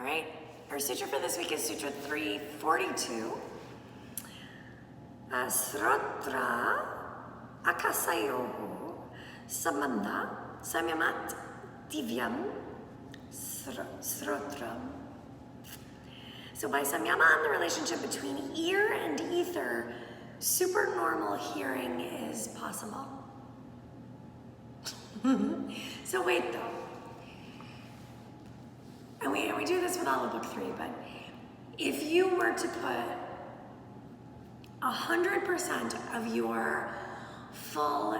All right, our sutra for this week is Sutra 342. Srotra akasayoho samanda samyamat divyam srotram. So by samyama, the relationship between ear and ether, supernormal hearing is possible. So wait though. And we do this with all of book 3, but if you were to put 100% of your full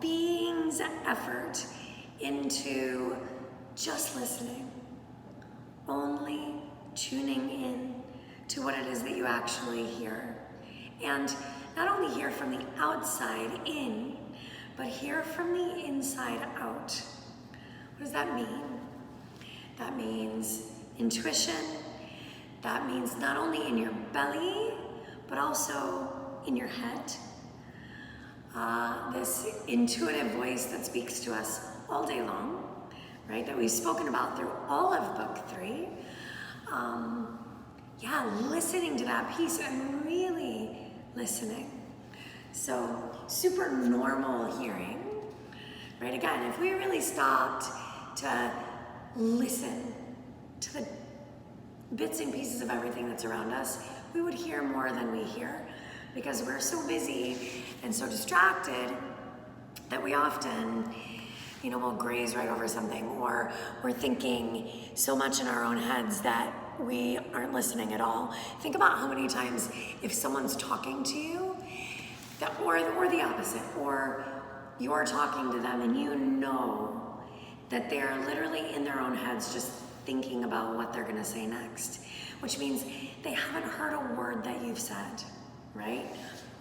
being's effort into just listening, only tuning in to what it is that you actually hear, and not only hear from the outside in, but hear from the inside out. What does that mean? That means intuition. That means not only in your belly, but also in your head. This intuitive voice that speaks to us all day long, right? That we've spoken about through all of book 3. Listening to that piece and really listening. So super normal hearing, right? Again, if we really stopped to listen to the bits and pieces of everything that's around us, we would hear more than we hear, because we're so busy and so distracted that we often, we'll graze right over something, or we're thinking so much in our own heads that we aren't listening at all. Think about how many times if someone's talking to you, or the opposite, or you're talking to them and you know that they're literally in their own heads just thinking about what they're gonna say next, which means they haven't heard a word that you've said, right?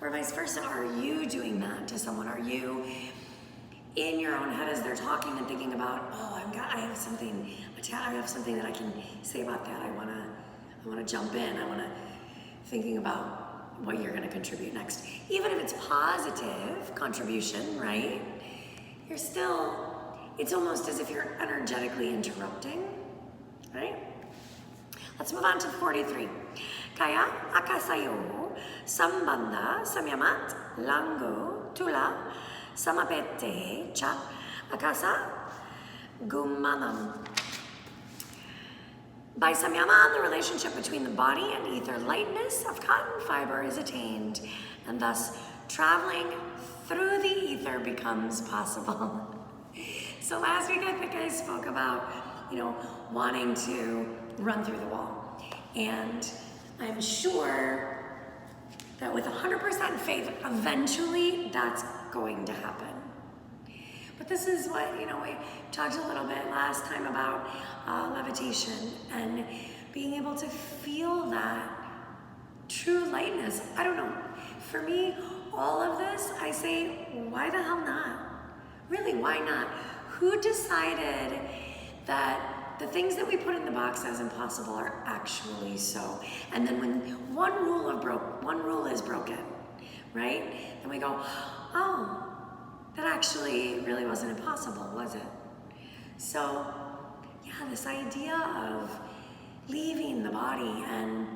Or vice versa, are you doing that to someone? Are you in your own head as they're talking and thinking about, I have something that I can say about that. I wanna jump in. Thinking about what you're gonna contribute next. Even if it's positive contribution, right? It's almost as if you're energetically interrupting, right? Let's move on to 43. Kaya akasayo sambandha samyamat lango tula samapete cha akasa gumanam. By samyama, the relationship between the body and ether, lightness of cotton fiber is attained, and thus traveling through the ether becomes possible. So last week I think I spoke about, wanting to run through the wall. And I'm sure that with 100% faith, eventually that's going to happen. But this is what, we talked a little bit last time about levitation and being able to feel that true lightness. I don't know. For me, all of this, I say, why the hell not? Really, why not? Who decided that the things that we put in the box as impossible are actually so? And then when one rule is broken, right? Then we go, oh, that actually really wasn't impossible, was it? So, this idea of leaving the body and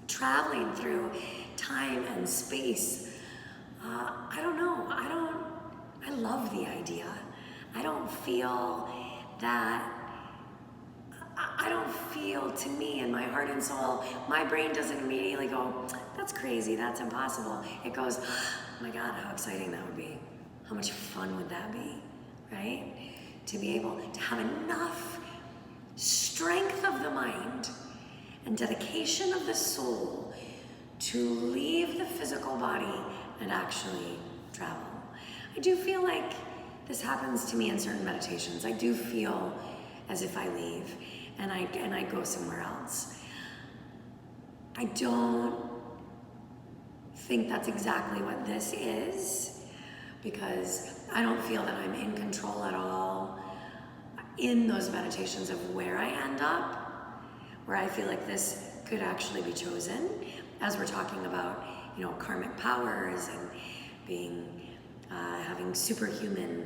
traveling through time and space, I don't know. I love the idea. I don't feel, to me, in my heart and soul, my brain doesn't immediately go, that's crazy, that's impossible. It goes, oh my God, how exciting that would be. How much fun would that be, right? To be able to have enough strength of the mind and dedication of the soul to leave the physical body and actually travel. I do feel like this happens to me in certain meditations. I do feel as if I leave and I go somewhere else. I don't think that's exactly what this is, because I don't feel that I'm in control at all in those meditations of where I end up, where I feel like this could actually be chosen, as we're talking about, karmic powers and being, having superhuman,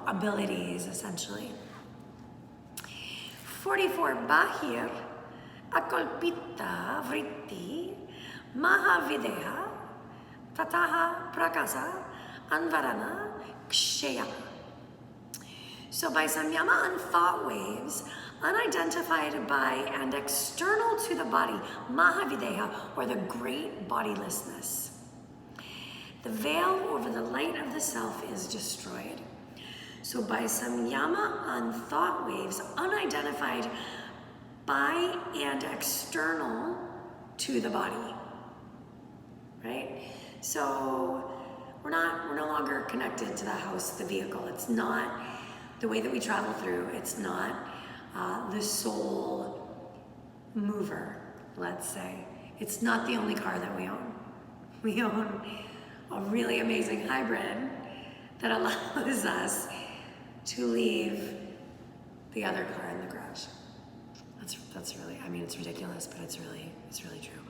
abilities, essentially. 44 bahir, akalpita vritti, mahavideha, tataha prakasa, anvarana, ksheya. So by samyama on thought waves, unidentified by and external to the body, mahavideha, or the great bodilessness. The veil over the light of the self is destroyed. So by samyama on thought waves, unidentified by and external to the body, right? So we're no longer connected to the house, the vehicle. It's not the way that we travel through. It's not the sole mover, let's say. It's not the only car that we own. We own a really amazing hybrid that allows us to leave the other car in the garage. That's really, I mean, it's ridiculous, but it's really true.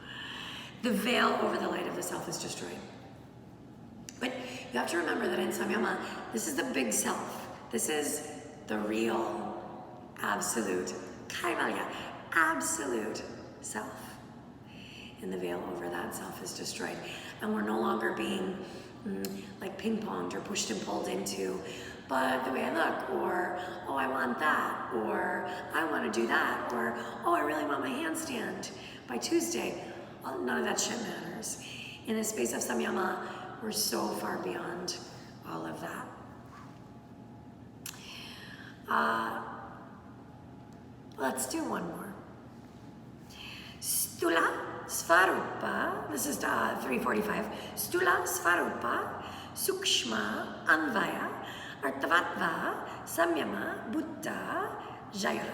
The veil over the light of the self is destroyed. But you have to remember that in samyama, this is the big self. This is the real, absolute, kaivalya, absolute self. And the veil over that self is destroyed. And we're no longer being like ping-ponged or pushed and pulled into, but the way I look, or, oh, I want that, or I want to do that, or, oh, I really want my handstand by Tuesday. Well, none of that shit matters. In the space of samyama, we're so far beyond all of that. Let's do one more. Stula Svarupa, this is 345. Stula Svarupa, Sukshma Anvaya, Artavatva, Samyama, Buddha, Jaya.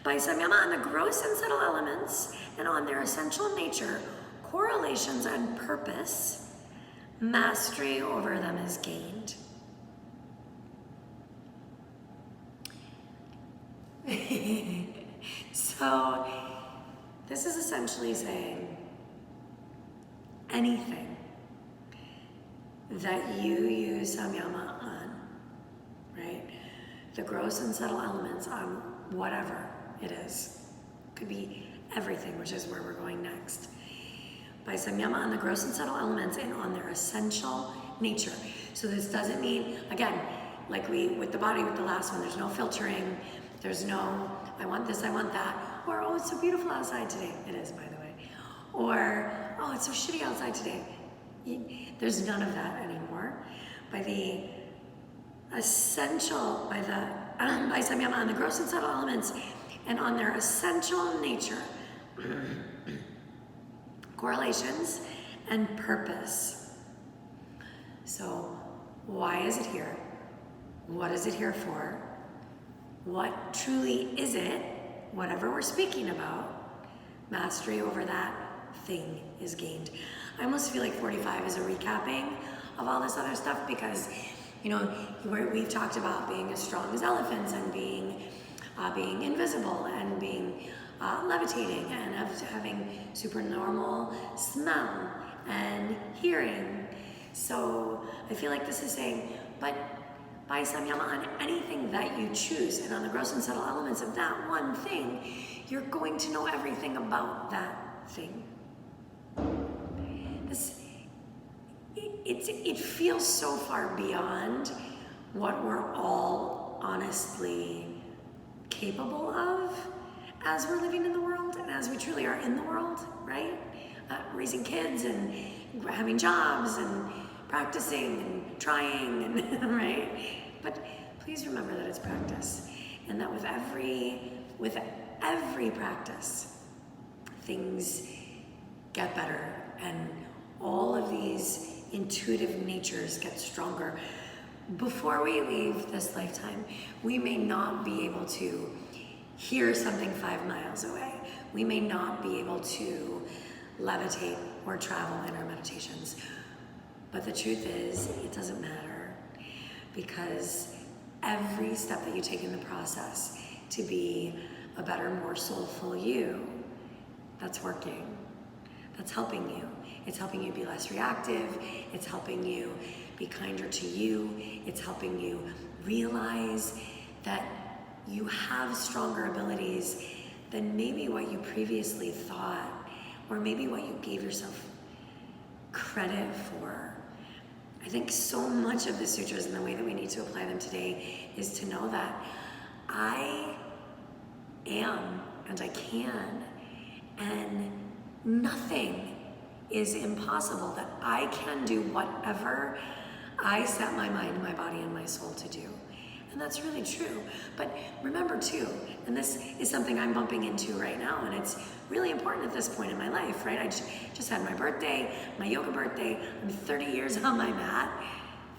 By samyama on the gross and subtle elements and on their essential nature, correlations and purpose, mastery over them is gained. So this is essentially saying anything that you use samyama on, right? The gross and subtle elements on whatever it is. Could be everything, which is where we're going next. By samyama on the gross and subtle elements and on their essential nature. So this doesn't mean, again, like with the body with the last one, there's no filtering, there's no, I want this, I want that, or, oh, it's so beautiful outside today. It is, by the way. Or, oh, it's so shitty outside today. There's none of that anymore. By the essential, by samyama on the gross and subtle elements and on their essential nature, correlations and purpose. So, why is it here? What is it here for? What truly is it? Whatever we're speaking about, mastery over that thing is gained. I almost feel like 45 is a recapping of all this other stuff because, you know, we've talked about being as strong as elephants and being invisible and being levitating and having supernormal smell and hearing. So I feel like this is saying, but by samyama on anything that you choose and on the gross and subtle elements of that one thing, you're going to know everything about that thing. It feels so far beyond what we're all honestly capable of as we're living in the world and as we truly are in the world, right? Raising kids and having jobs and practicing and trying, and right? But please remember that it's practice, and that with every practice, things get better, and all of these intuitive natures get stronger. Before we leave this lifetime, we may not be able to hear something 5 miles away. We may not be able to levitate or travel in our meditations. But the truth is, it doesn't matter, because every step that you take in the process to be a better, more soulful you, that's working, that's helping you. It's helping you be less reactive, it's helping you be kinder to you, it's helping you realize that you have stronger abilities than maybe what you previously thought, or maybe what you gave yourself credit for. I think so much of the sutras and the way that we need to apply them today is to know that I am and I can, and nothing is impossible, that I can do whatever I set my mind, my body, and my soul to do. And that's really true. But remember too, and this is something I'm bumping into right now, and it's really important at this point in my life, right? I just had my birthday, my yoga birthday. I'm 30 years on my mat.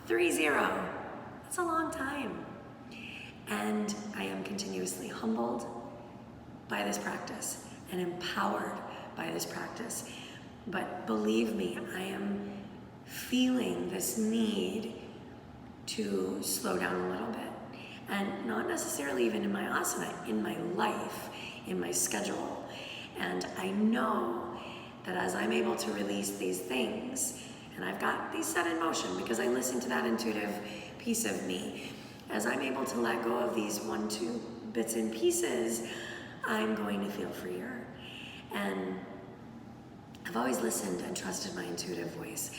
30. That's a long time. And I am continuously humbled by this practice and empowered by this practice. But believe me, I am feeling this need to slow down a little bit. And not necessarily even in my asana, in my life, in my schedule. And I know that as I'm able to release these things, and I've got these set in motion because I listen to that intuitive piece of me, as I'm able to let go of these 1-2 bits and pieces, I'm going to feel freer. And I've always listened and trusted my intuitive voice,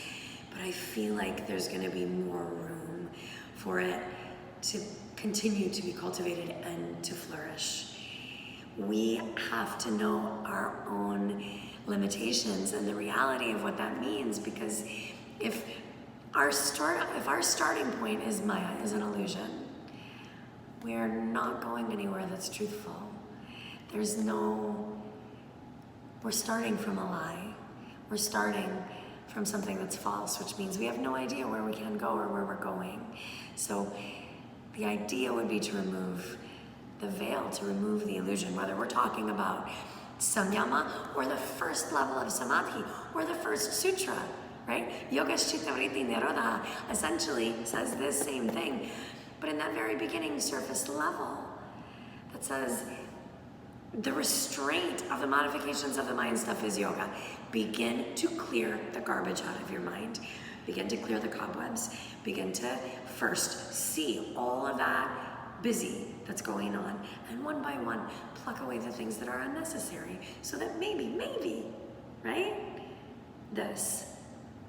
but I feel like there's going to be more room for it to continue to be cultivated and to flourish. We have to know our own limitations and the reality of what that means, because if our starting point is Maya, is an illusion, we're not going anywhere that's truthful. We're starting from a lie. We're starting from something that's false, which means we have no idea where we can go or where we're going. So the idea would be to remove the veil, to remove the illusion, whether we're talking about samyama or the first level of samadhi or the first sutra, right? Yoga Chitta Vritti Nirodha essentially says this same thing, but in that very beginning surface level that says the restraint of the modifications of the mind stuff is yoga. Begin to clear the garbage out of your mind. Begin to clear the cobwebs. Begin to first see all of that busy that's going on, and one by one pluck away the things that are unnecessary, so that maybe, right, this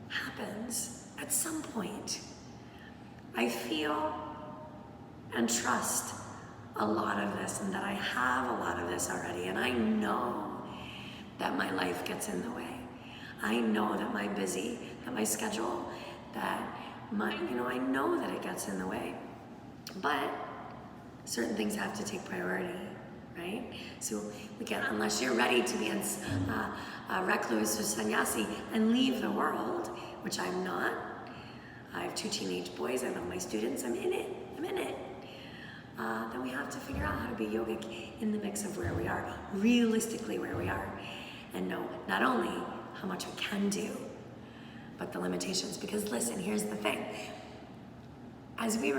happens at some point. I feel and trust a lot of this, and that I have a lot of this already, and I know that my life gets in the way. I know that my busy, that my schedule, that I know that it gets in the way. But certain things have to take priority, right? So we can't, unless you're ready to be a recluse or sannyasi and leave the world, which I'm not. I have 2 teenage boys, I love my students, I'm in it. Then we have to figure out how to be yogic in the mix of where we are, realistically where we are, and know not only how much we can do, but the limitations. Because listen, here's the thing. As we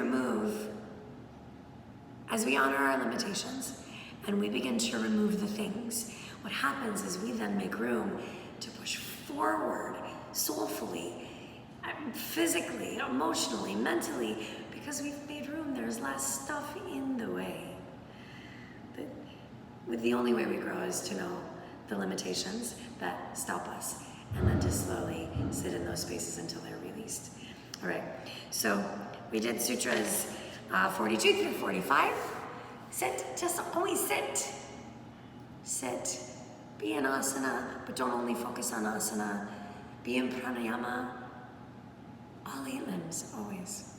honor our limitations, and we begin to remove the things, what happens is we then make room to push forward soulfully, physically, emotionally, mentally, because we've made room. There's less stuff in the way. The only way we grow is to know the limitations that stop us, and then to slowly sit in those spaces until they're released. All right, so we did sutras 42 through 45. Sit, just always sit. Sit, be in asana, but don't only focus on asana. Be in pranayama, all 8 limbs, always.